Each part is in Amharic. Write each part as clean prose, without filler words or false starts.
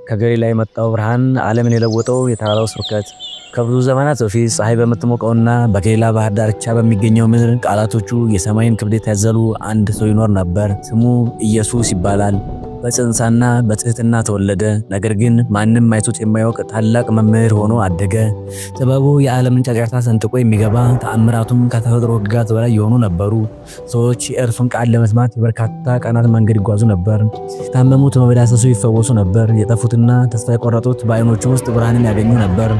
ከገሊላ የመጣው ብርሃን ዓለምን የለወጠው የተራራው ስብከት ከብዙ ዘመናት በፊት ፀሐይ በምትሞቀውና በገሊላ ባህር ዳርቻ በሚገኘው ምድር ቃላቶቹ የሰማይን ክብደት ያዘሉ አንድ ሰው ይኖር ነበር። ስሙ ኢየሱስ ይባላል። በጽንሳና በትህትና ተወለደ። ነገር ግን ማንም አይቶት የማያውቅ ታላቅ መምህር ሆኖ አደገ። ጥበቡ የዓለምን ጫጫታ ሰንጥቆ የሚገባ፣ ተአምራቱም ከተፈጥሮ ሕግጋት በላይ የሆኑ ነበሩ። ሰዎች የእርሱን ቃል ለመስማት የበርካታ ቀናት መንገድ ይጓዙ ነበር። የታመሙት በመዳሰሱ ይፈወሱ ነበር። የጠፉትና ተስፋ የቆረጡት በዓይኖቹ ውስጥ ብርሃንን ያገኙ ነበር።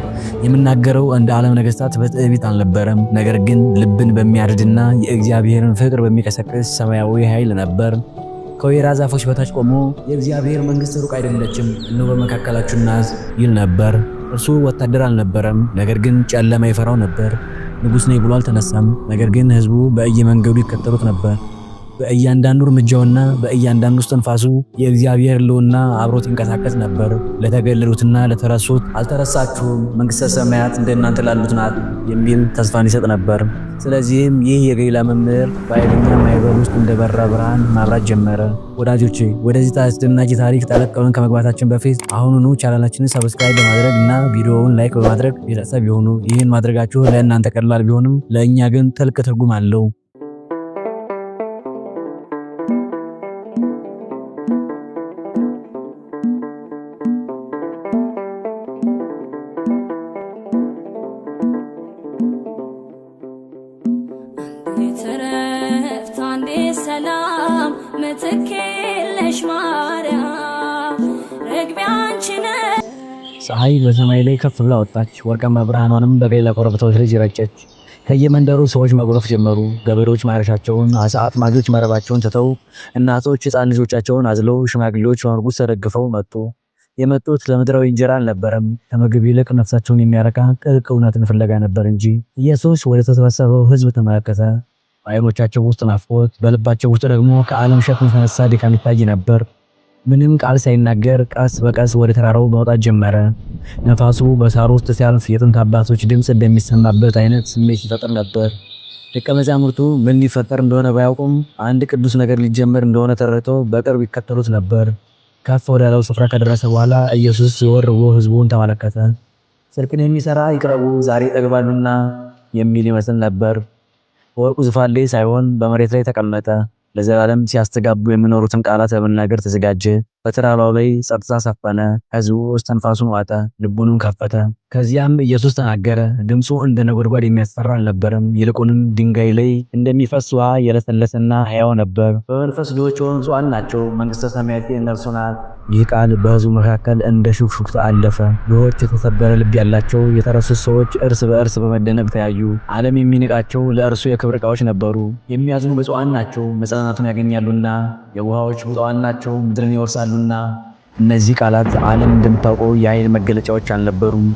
የሚናገረው እንደ ዓለም ነገሥታት በትዕቢት አልነበረም፣ ነገር ግን ልብን በሚያርድና የእግዚአብሔርን ፍቅር በሚቀሰቅስ ሰማያዊ ኃይል ነበር። ከወይራ ዛፎች በታች ቆሞ የእግዚአብሔር መንግሥት ሩቅ አይደለችም፣ እነሆ በመካከላችሁ ናት ይል ነበር። እርሱ ወታደር አልነበረም፣ ነገር ግን ጨለማ ይፈራው ነበር። ንጉሥ ነኝ ብሎ አልተነሳም፣ ነገር ግን ሕዝቡ በየመንገዱ ይከተሉት ነበር። በእያንዳንዱ እርምጃውና በእያንዳንዱ እስትንፋሱ የእግዚአብሔር ሕልውና አብሮት ይንቀሳቀስ ነበር። ለተገለሉትና ለተረሱት አልተረሳችሁም፣ መንግሥተ ሰማያት እንደናንተ ላሉት ናት የሚል ተስፋን ይሰጥ ነበር። ስለዚህም ይህ የገሊላ መምህር በኃይለኛ ማዕበል ውስጥ እንደበራ ብርሃን ማብራት ጀመረ። ወዳጆቼ ወደዚህ አስደናቂ ታሪክ ጠለቅ ብለን ከመግባታችን በፊት አሁኑኑ ቻናላችንን ሰብስክራይብ በማድረግ እና ቪዲዮውን ላይክ በማድረግ ቤተሰብ ይሁኑ። ይህን ማድረጋችሁ ለእናንተ ቀላል ቢሆንም ለእኛ ግን ጥልቅ ትርጉም አለው። ሰላም ምትክለሽ ማርያም ረግቢያንቺነ ፀሐይ በሰማይ ላይ ከፍ ብላ ወጣች። ወርቃማ ብርሃኗንም በገሊላ ኮረብታዎች ላይ ረጨች። ከየመንደሩ ሰዎች መጎረፍ ጀመሩ። ገበሬዎች ማረሻቸውን፣ አሳ አጥማጆች መረባቸውን ትተው፣ እናቶች ሕፃን ልጆቻቸውን አዝለው፣ ሽማግሌዎች በመርጉዝ ተደግፈው መጡ። የመጡት ለምድራዊ እንጀራ አልነበረም፣ ከምግብ ይልቅ ነፍሳቸውን የሚያረካ ጥልቅ እውነትን ፍለጋ ነበር እንጂ። ኢየሱስ ወደ ተሰበሰበው ሕዝብ ተመለከተ። በዓይኖቻቸው ውስጥ ናፍቆት፣ በልባቸው ውስጥ ደግሞ ከዓለም ሸክም የተነሳ ድካም ይታይ ነበር። ምንም ቃል ሳይናገር ቀስ በቀስ ወደ ተራራው መውጣት ጀመረ። ነፋሱ በሳሩ ውስጥ ሲያልፍ የጥንት አባቶች ድምፅ እንደሚሰማበት አይነት ስሜት ይፈጥር ነበር። ደቀ መዛሙርቱ ምን ሊፈጠር እንደሆነ ባያውቁም አንድ ቅዱስ ነገር ሊጀመር እንደሆነ ተረድተው በቅርብ ይከተሉት ነበር። ከፍ ወዳለው ስፍራ ከደረሰ በኋላ ኢየሱስ ዘወር ብሎ ሕዝቡን ተመለከተ። ጽድቅን የሚሰራ ይቅረቡ፣ ዛሬ ይጠግባሉና የሚል ይመስል ነበር። በወርቁ ዙፋን ላይ ሳይሆን በመሬት ላይ ተቀመጠ። ለዘላለም ሲያስተጋቡ የሚኖሩትን ቃላት ለመናገር ተዘጋጀ። በተራራው ላይ ጸጥታ ሰፈነ። ሕዝቡ እስትንፋሱን ዋጠ፣ ልቡንም ከፈተ። ከዚያም ኢየሱስ ተናገረ። ድምፁ እንደ ነጎድጓድ የሚያስፈራ አልነበረም፣ ይልቁንም ድንጋይ ላይ እንደሚፈስ ውሃ የለሰለሰና ሕያው ነበር። በመንፈስ ድሆች የሆኑ ብፁዓን ናቸው፣ መንግሥተ ሰማያት የእነርሱ ናት። ይህ ቃል በሕዝቡ መካከል እንደ ሹክሹክታ አለፈ። ድሆች፣ የተሰበረ ልብ ያላቸው፣ የተረሱት ሰዎች እርስ በእርስ በመደነቅ ተያዩ። ዓለም የሚንቃቸው ለእርሱ የክብር ዕቃዎች ነበሩ። የሚያዝኑ ብፁዓን ናቸው፣ መጽናናቱን ያገኛሉና። የዋሆች ብፁዓን ናቸው፣ ምድርን ይወርሳሉና። እነዚህ ቃላት ዓለም እንደምታውቀው የኃይል መገለጫዎች አልነበሩም፣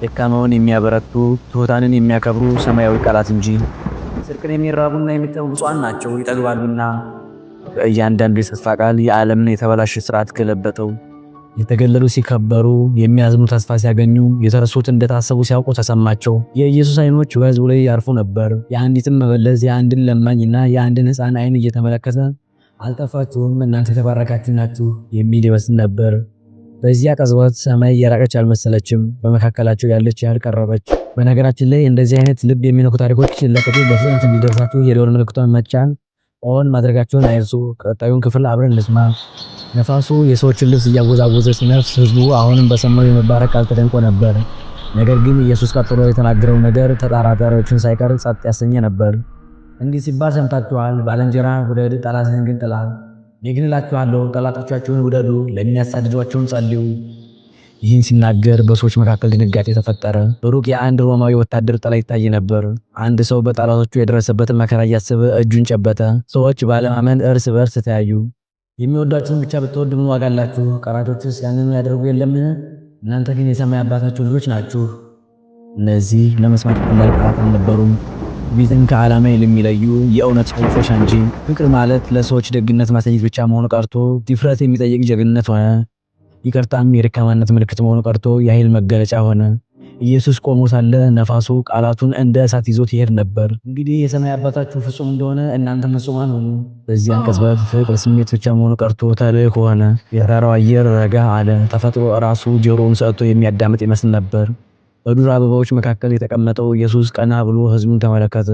ደካማውን የሚያበረቱ፣ ትሑታንን የሚያከብሩ ሰማያዊ ቃላት እንጂ። ጽድቅን የሚራቡና የሚጠሙ ብፁዓን ናቸው፣ ይጠግባሉና። በእያንዳንዱ የተስፋ ቃል የዓለምን የተበላሸ ስርዓት ገለበጠው። የተገለሉ ሲከበሩ፣ የሚያዝኑ ተስፋ ሲያገኙ፣ የተረሱት እንደታሰቡ ሲያውቁ ተሰማቸው። የኢየሱስ ዓይኖች በሕዝቡ ላይ ያርፉ ነበር። የአንዲትን መበለዝ፣ የአንድን ለማኝና የአንድን ሕፃን ዓይን እየተመለከተ አልጠፋችሁም፣ እናንተ የተባረካችሁ ናችሁ የሚል ይመስል ነበር። በዚያ ቅጽበት ሰማይ የራቀች አልመሰለችም፣ በመካከላቸው ያለች ያህል ቀረበች። በነገራችን ላይ እንደዚህ አይነት ልብ የሚነኩ ታሪኮች ሲለቀቁ በፍጥነት እንዲደርሳችሁ የደወል ምልክቱን መጫን ኦን ማድረጋቸውን አይርሱ። ቀጣዩን ክፍል አብረን እንስማ። ነፋሱ የሰዎችን ልብስ እያወዛወዘ ሲነፍስ ሕዝቡ አሁንም በሰማዩ የመባረክ ቃል ተደንቆ ነበር። ነገር ግን ኢየሱስ ቀጥሎ የተናገረው ነገር ተጠራጣሪዎችን ሳይቀር ጸጥ ያሰኘ ነበር። እንዲህ ሲባል ሰምታችኋል፣ ባልንጀራህን ውደድ፣ ጠላትህን ግን ጥላ። እኔ ግን እላችኋለሁ፣ ጠላቶቻችሁን ውደዱ፣ ለሚያሳድዷችሁም ጸልዩ። ይህን ሲናገር በሰዎች መካከል ድንጋጤ ተፈጠረ። በሩቅ የአንድ ሮማዊ ወታደር ጥላ ይታይ ነበር። አንድ ሰው በጠላቶቹ የደረሰበትን መከራ እያሰበ እጁን ጨበጠ። ሰዎች ባለማመን እርስ በርስ ተያዩ። የሚወዷችሁን ብቻ ብትወዱ ምን ዋጋ አላችሁ? ቀራጮችስ ያንኑ ያደርጉ የለምን? እናንተ ግን የሰማይ አባታችሁ ልጆች ናችሁ። እነዚህ ለመስማት ቀላል ቃላት አልነበሩም፣ ቢትን ከዓላማ የሚለዩ የእውነት ፈውሶች እንጂ። ፍቅር ማለት ለሰዎች ደግነት ማሳየት ብቻ መሆኑ ቀርቶ ድፍረት የሚጠይቅ ጀግንነት ሆነ። ይቅርታም የደካማነት ምልክት መሆኑ ቀርቶ የኃይል መገለጫ ሆነ። ኢየሱስ ቆሞ ሳለ ነፋሱ ቃላቱን እንደ እሳት ይዞት ይሄድ ነበር። እንግዲህ የሰማይ አባታችሁ ፍጹም እንደሆነ እናንተ ፍጹማን ሁኑ። በዚያን ቅጽበት ፍቅር ስሜት ብቻ መሆኑ ቀርቶ ተልእኮ ሆነ። የተራራው አየር ረጋ አለ። ተፈጥሮ ራሱ ጆሮውን ሰጥቶ የሚያዳምጥ ይመስል ነበር። በዱር አበባዎች መካከል የተቀመጠው ኢየሱስ ቀና ብሎ ሕዝቡን ተመለከተ።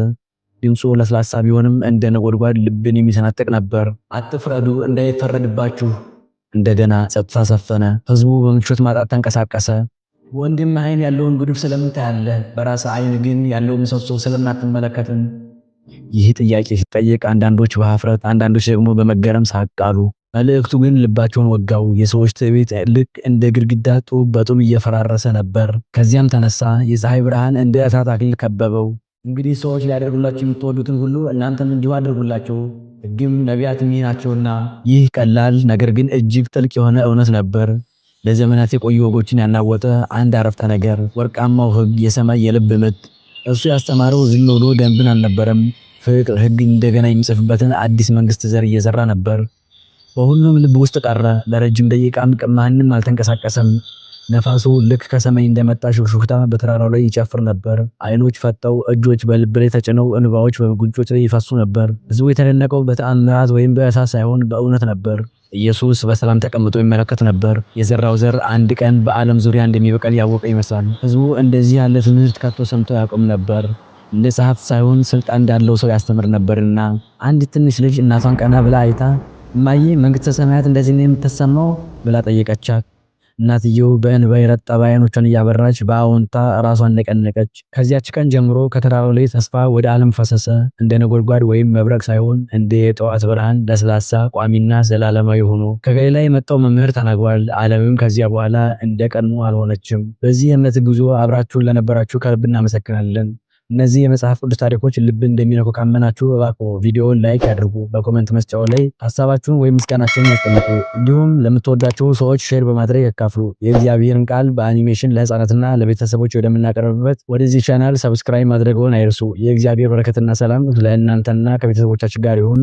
ድምፁ ለስላሳ ቢሆንም እንደ ነጎድጓድ ልብን የሚሰነጥቅ ነበር። አትፍረዱ እንዳይፈረድባችሁ። እንደገና ጸጥታ ሰፈነ። ሕዝቡ በምቾት ማጣት ተንቀሳቀሰ። ወንድም አይን ያለውን ጉድፍ ስለምን ታያለህ? በራስ አይን ግን ያለውን ምሰሶ ስለማትመለከትም? ይህ ጥያቄ ሲጠየቅ አንዳንዶች በሀፍረት አንዳንዶች ደግሞ በመገረም ሳቅ አሉ። መልእክቱ ግን ልባቸውን ወጋው። የሰዎች ትዕቢት ልክ እንደ ግድግዳ ጡብ በጡብ እየፈራረሰ ነበር። ከዚያም ተነሳ። የፀሐይ ብርሃን እንደ እሳት አክሊል ከበበው። እንግዲህ ሰዎች ሊያደርጉላችሁ የምትወዱትን ሁሉ እናንተም እንዲሁ አድርጉላቸው፣ ሕግም ነቢያትም ይህ ናቸውና። ይህ ቀላል ነገር ግን እጅግ ጥልቅ የሆነ እውነት ነበር። ለዘመናት የቆዩ ወጎችን ያናወጠ አንድ አረፍተ ነገር፣ ወርቃማው ሕግ፣ የሰማይ የልብ ምት። እርሱ ያስተማረው ዝም ብሎ ደንብን አልነበረም። ፍቅር፣ ሕግ እንደገና የሚጽፍበትን አዲስ መንግስት ዘር እየዘራ ነበር። በሁሉም ልብ ውስጥ ቀረ። ለረጅም ደቂቃም ማንም አልተንቀሳቀሰም። ነፋሱ ልክ ከሰማይ እንደመጣ ሹክሹክታ በተራራው ላይ ይጨፍር ነበር። አይኖች ፈጠው፣ እጆች በልብ ላይ ተጭነው፣ እንባዎች በጉንጮች ላይ ይፈሱ ነበር። ህዝቡ የተደነቀው በተአምራት ወይም በእሳት ሳይሆን በእውነት ነበር። ኢየሱስ በሰላም ተቀምጦ ይመለከት ነበር። የዘራው ዘር አንድ ቀን በዓለም ዙሪያ እንደሚበቅል ያወቀ ይመስላል። ህዝቡ እንደዚህ ያለ ትምህርት ከቶ ሰምቶ ያውቅም ነበር። እንደ ጸሐፍት ሳይሆን ስልጣን እንዳለው ሰው ያስተምር ነበርና። አንድ ትንሽ ልጅ እናቷን ቀና ብላ አይታ እማዬ መንግስተ ሰማያት እንደዚህ ነው የምትሰማው ብላ ጠየቀቻት። እናትየው በእንባ የረጠበ ዓይኖቿን እያበራች በአዎንታ ራሷን ነቀነቀች። ከዚያች ቀን ጀምሮ ከተራራው ላይ ተስፋ ወደ ዓለም ፈሰሰ። እንደ ነጎድጓድ ወይም መብረቅ ሳይሆን እንደ የጠዋት ብርሃን፣ ለስላሳ፣ ቋሚና ዘላለማዊ ሆኖ። ከገሊላ የመጣው መምህር ተናግሯል። ዓለምም ከዚያ በኋላ እንደ ቀድሞ አልሆነችም። በዚህ የእምነት ጉዞ አብራችሁን ለነበራችሁ ከልብ እናመሰግናለን። እነዚህ የመጽሐፍ ቅዱስ ታሪኮች ልብ እንደሚነኩ ካመናችሁ እባክዎ ቪዲዮውን ላይክ ያድርጉ። በኮሜንት መስጫው ላይ ሐሳባችሁን ወይም ምስጋናችሁን ያስቀምጡ። እንዲሁም ለምትወዳቸው ሰዎች ሼር በማድረግ ያካፍሉ። የእግዚአብሔርን ቃል በአኒሜሽን ለህፃናትና ለቤተሰቦች ወደምናቀርብበት ወደዚህ ቻናል ሰብስክራይብ ማድረግዎን አይርሱ። የእግዚአብሔር በረከትና ሰላም ለእናንተና ከቤተሰቦቻችሁ ጋር ይሁን።